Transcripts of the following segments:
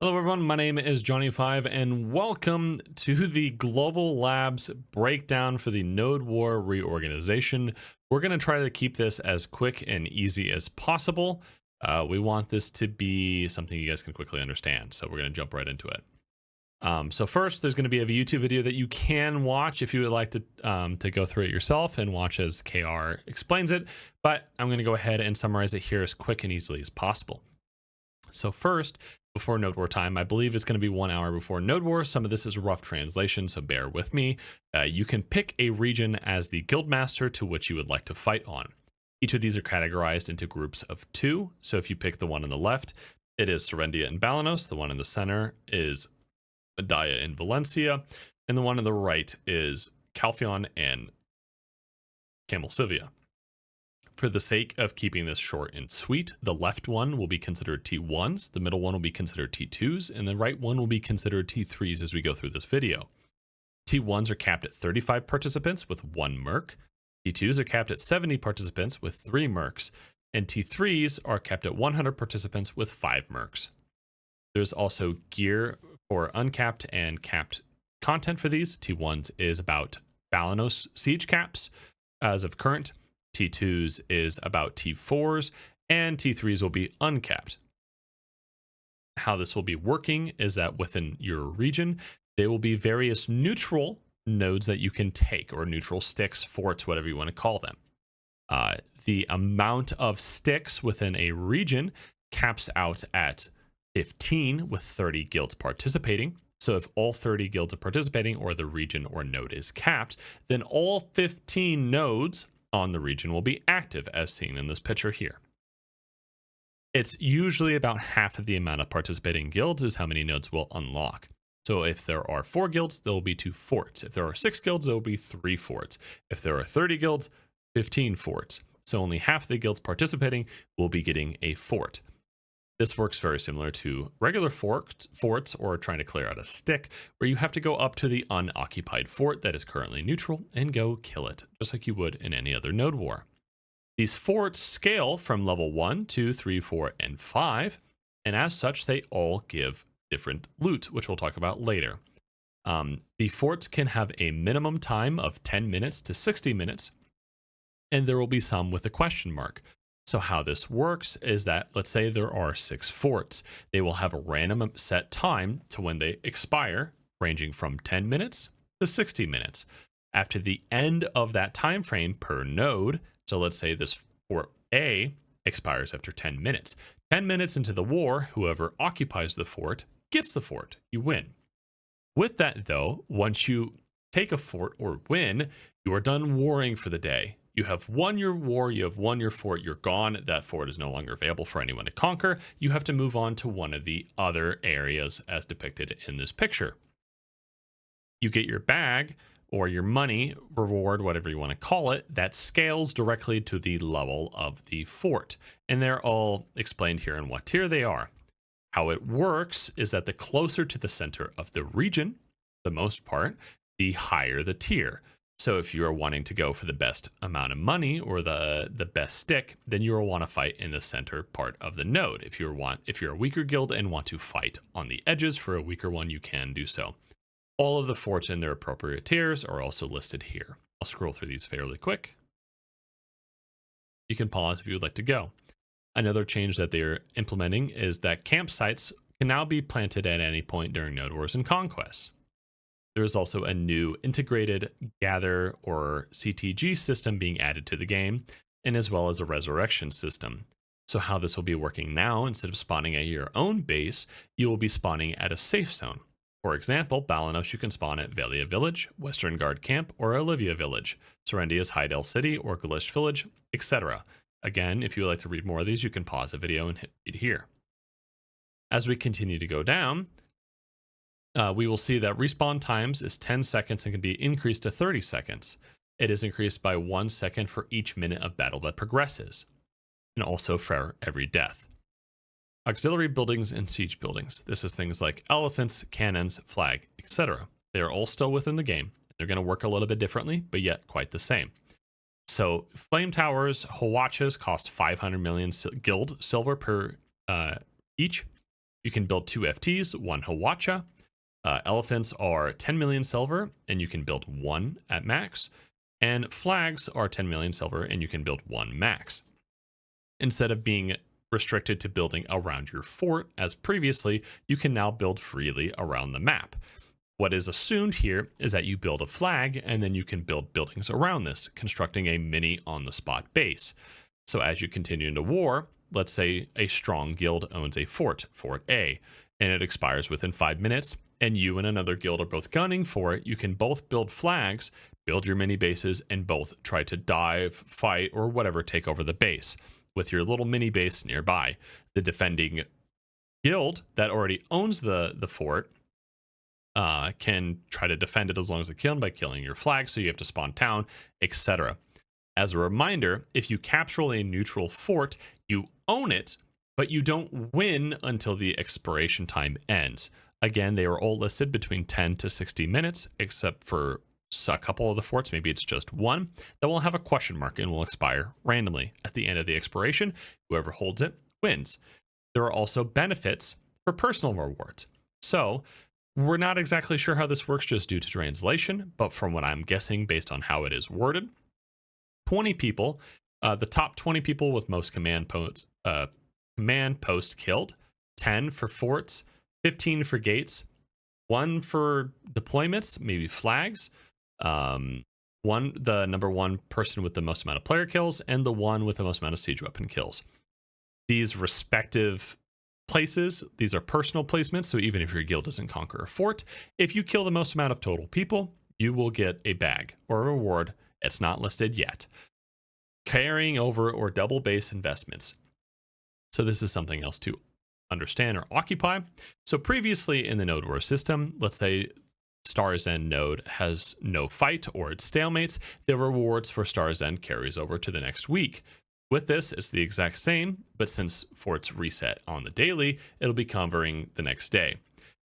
Hello, everyone. My name is Johnny5, and welcome to the Global Labs breakdown for the Nodewar reorganization. We're going to try to keep this as quick and easy as possible. We want this to be something you guys can quickly understand, so we're going to jump right into it. So first, there's going to be a YouTube video that you can watch if you would like to go through it yourself and watch as KR explains it, but I'm going to go ahead and summarize it here as quick and easily as possible. So first, before Nodewar time, I believe it's going to be 1 hour before Nodewar. Some of this is rough translation, so bear with me. You can pick a region as the guildmaster to which you would like to fight on. Each of these are categorized into groups of 2. So if you pick the one on the left, it is Serendia and Balanos. The one in the center is Medaya and Valencia. And the one on the right is Calphion and Camelsilvia. For the sake of keeping this short and sweet, the left one will be considered T1s, the middle one will be considered T2s, and the right one will be considered T3s as we go through this video. T1s are capped at 35 participants with 1 merc, T2s are capped at 70 participants with 3 mercs, and T3s are capped at 100 participants with 5 mercs. There's also gear for uncapped and capped content for these. T1s is about Balanos siege caps as of current. T2s is about T4s, and T3s will be uncapped. How this will be working is that within your region, there will be various neutral nodes that you can take, or neutral sticks, forts, whatever you want to call them. The amount of sticks within a region caps out at 15 with 30 guilds participating. So if all 30 guilds are participating, or the region or node is capped, then all 15 nodes on the region will be active, as seen in this picture here. It's usually about half of the amount of participating guilds is how many nodes will unlock. So if there are 4 guilds, there will be 2 forts. If there are 6 guilds, there will be 3 forts. If there are 30 guilds, 15 forts. So only half the guilds participating will be getting a fort. This works very similar to regular forts or trying to clear out a stick, where you have to go up to the unoccupied fort that is currently neutral and go kill it, just like you would in any other node war. These forts scale from level 1, 2, 3, 4, and 5, and as such, they all give different loot, which we'll talk about later. The forts can have a minimum time of 10 minutes to 60 minutes, and there will be some with a question mark. So how this works is that, let's say there are 6 forts. They will have a random set time to when they expire, ranging from 10 minutes to 60 minutes. After the end of that time frame per node, so let's say this fort A expires after 10 minutes. 10 minutes into the war, whoever occupies the fort gets the fort. You win. With that, though, once you take a fort or win, you are done warring for the day. You have won your war, you have won your fort, you're gone. That fort is no longer available for anyone to conquer. You have to move on to one of the other areas as depicted in this picture. You get your bag or your money, reward, whatever you want to call it, that scales directly to the level of the fort. And they're all explained here in what tier they are. How it works is that the closer to the center of the region, the most part, the higher the tier. So if you are wanting to go for the best amount of money or the best stick, then you will want to fight in the center part of the node. If you're a weaker guild and want to fight on the edges for a weaker one, you can do so. All of the forts in their appropriate tiers are also listed here. I'll scroll through these fairly quick. You can pause if you would like to go. Another change that they're implementing is that campsites can now be planted at any point during node wars and conquests. There is also a new integrated gather or CTG system being added to the game, and as well as a resurrection system. So how this will be working now, instead of spawning at your own base, you will be spawning at a safe zone. For example, Balanos you can spawn at Velia Village, Western Guard Camp, or Olivia Village, Serendia's Hydel City or Galish Village, etc. Again, if you would like to read more of these, you can pause the video and hit read here. As we continue to go down, we will see that respawn times is 10 seconds and can be increased to 30 seconds. It is increased by 1 second for each minute of battle that progresses, and also for every death. Auxiliary buildings and siege buildings. This is things like elephants, cannons, flag, etc. They are all still within the game. They're going to work a little bit differently, but yet quite the same. So flame towers, Hawatches cost 500 million guild silver per each. You can build 2 FTs, 1 Hawacha. Elephants are 10 million silver, and you can build 1 at max. And flags are 10 million silver, and you can build 1 max. Instead of being restricted to building around your fort, as previously, you can now build freely around the map. What is assumed here is that you build a flag, and then you can build buildings around this, constructing a mini on-the-spot base. So as you continue into war, let's say a strong guild owns a fort, Fort A, and it expires within 5 minutes, and you and another guild are both gunning for it. You can both build flags, build your mini bases, and both try to dive, fight, or whatever, take over the base with your little mini base nearby. The defending guild that already owns the fort can try to defend it as long as they can by killing your flag, so you have to spawn town, etc. As a reminder, if you capture a neutral fort, you own it, but you don't win until the expiration time ends. Again, they are all listed between 10 to 60 minutes, except for a couple of the forts, maybe it's just one, that will have a question mark and will expire randomly. At the end of the expiration, whoever holds it wins. There are also benefits for personal rewards. So we're not exactly sure how this works just due to translation, but from what I'm guessing based on how it is worded, 20 people, the top 20 people with most command post killed, 10 for forts, 15 for gates, 1 for deployments, maybe flags, the number 1 person with the most amount of player kills, and the 1 with the most amount of siege weapon kills. These respective places, these are personal placements, so even if your guild doesn't conquer a fort, if you kill the most amount of total people, you will get a bag or a reward. It's not listed yet. Carrying over or double base investments. So this is something else to understand or occupy. So previously in the Nodewar system, let's say Star's End node has no fight or it stalemates, the rewards for Star's End carries over to the next week. With this, it's the exact same, but since forts reset on the daily, it'll be covering the next day.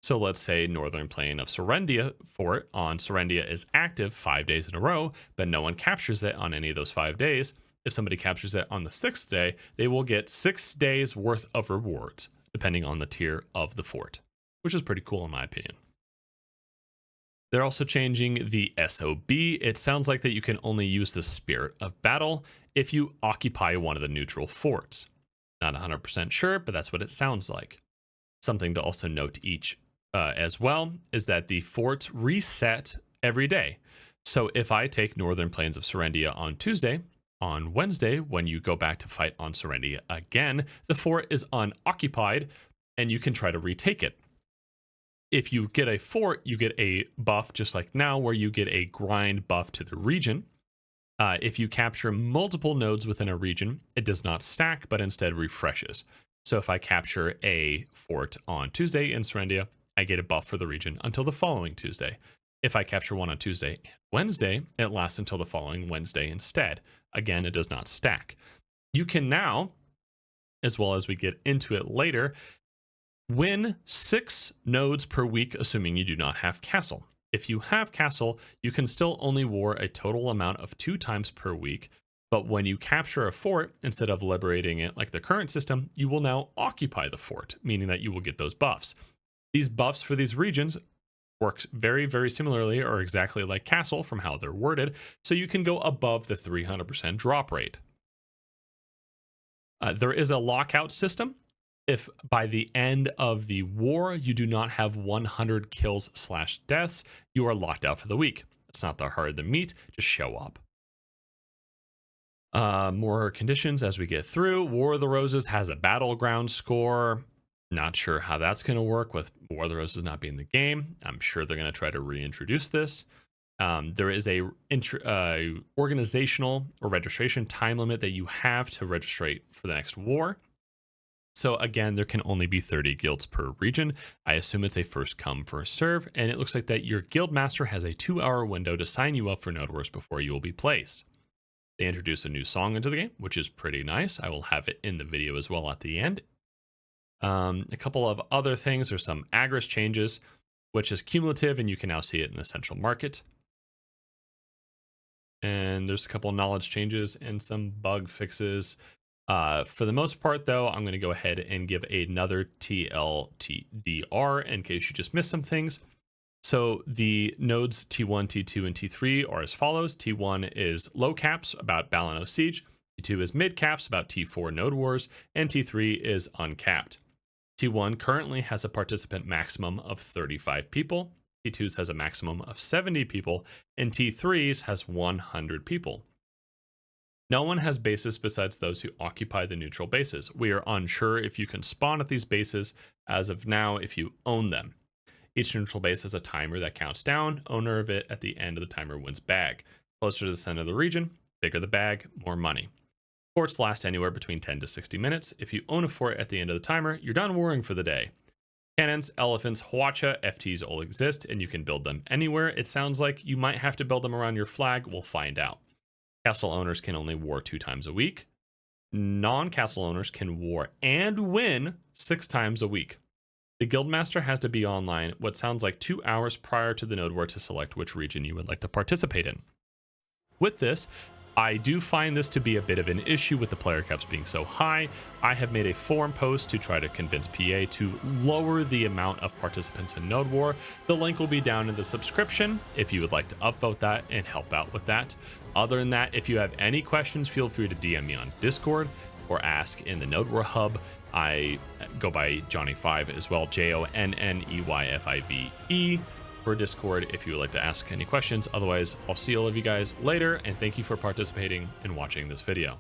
So let's say Northern Plain of Serendia fort on Serendia is active 5 days in a row, but no one captures it on any of those 5 days. If somebody captures it on the 6th day, they will get 6 days worth of rewards, depending on the tier of the fort, which is pretty cool in my opinion. They're also changing the SOB. It sounds like that you can only use the Spirit of Battle if you occupy one of the neutral forts. Not 100% sure, but that's what it sounds like. Something to also note as well is that the forts reset every day. So if I take Northern Plains of Serendia on Tuesday, on Wednesday, when you go back to fight on Serendia again, the fort is unoccupied and you can try to retake it. If you get a fort, you get a buff just like now where you get a grind buff to the region. If you capture multiple nodes within a region, it does not stack, but instead refreshes. So if I capture a fort on Tuesday in Serendia, I get a buff for the region until the following Tuesday. If I capture one on Tuesday and Wednesday, it lasts until the following Wednesday instead. Again, it does not stack. You can now, as well as we get into it later, win 6 nodes per week, assuming you do not have castle. If you have castle, you can still only war a total amount of 2 times per week. But when you capture a fort, instead of liberating it like the current system, you will now occupy the fort, meaning that you will get those buffs. These buffs for these regions work very, very similarly or exactly like castle from how they're worded, so you can go above the 300% drop rate. There is a lockout system. If by the end of the war you do not have 100 kills/deaths, you are locked out for the week. It's not that hard to meet, just show up. More conditions as we get through. War of the Roses has a battleground score. Not sure how that's going to work with War of the Roses not being the game. I'm sure they're going to try to reintroduce this. There is a organizational or registration time limit that you have to register for the next war. So again, there can only be 30 guilds per region. I assume it's a first come, first serve, and it looks like that your guild master has a 2-hour window to sign you up for Node Wars before you will be placed. They introduce a new song into the game, which is pretty nice. I will have it in the video as well at the end. A couple of other things. There's some Agris changes, which is cumulative, and you can now see it in the central market. And there's a couple of knowledge changes and some bug fixes. For the most part, though, I'm going to go ahead and give another TLDR in case you just missed some things. So the nodes T1, T2, and T3 are as follows. T1 is low caps about Balano Siege. T2 is mid caps about T4 Node Wars. And T3 is uncapped. T1 currently has a participant maximum of 35 people. T2's has a maximum of 70 people. And T3's has 100 people. No one has bases besides those who occupy the neutral bases. We are unsure if you can spawn at these bases as of now if you own them. Each neutral base has a timer that counts down. Owner of it at the end of the timer wins bag. Closer to the center of the region, bigger the bag, more money. Forts last anywhere between 10 to 60 minutes. If you own a fort at the end of the timer, you're done warring for the day. Cannons, elephants, Hwacha, FTs all exist, and you can build them anywhere. It sounds like you might have to build them around your flag. We'll find out. Castle owners can only war 2 times a week. Non-castle owners can war and win 6 times a week. The guildmaster has to be online what sounds like 2 hours prior to the node war to select which region you would like to participate in. With this, I do find this to be a bit of an issue with the player caps being so high. I have made a forum post to try to convince PA to lower the amount of participants in Node War. The link will be down in the subscription if you would like to upvote that and help out with that. Other than that, if you have any questions, feel free to DM me on Discord or ask in the Node War Hub. I go by Johnny5 as well, JONNEYFIVE for Discord if you would like to ask any questions. Otherwise, I'll see all of you guys later, and thank you for participating and watching this video.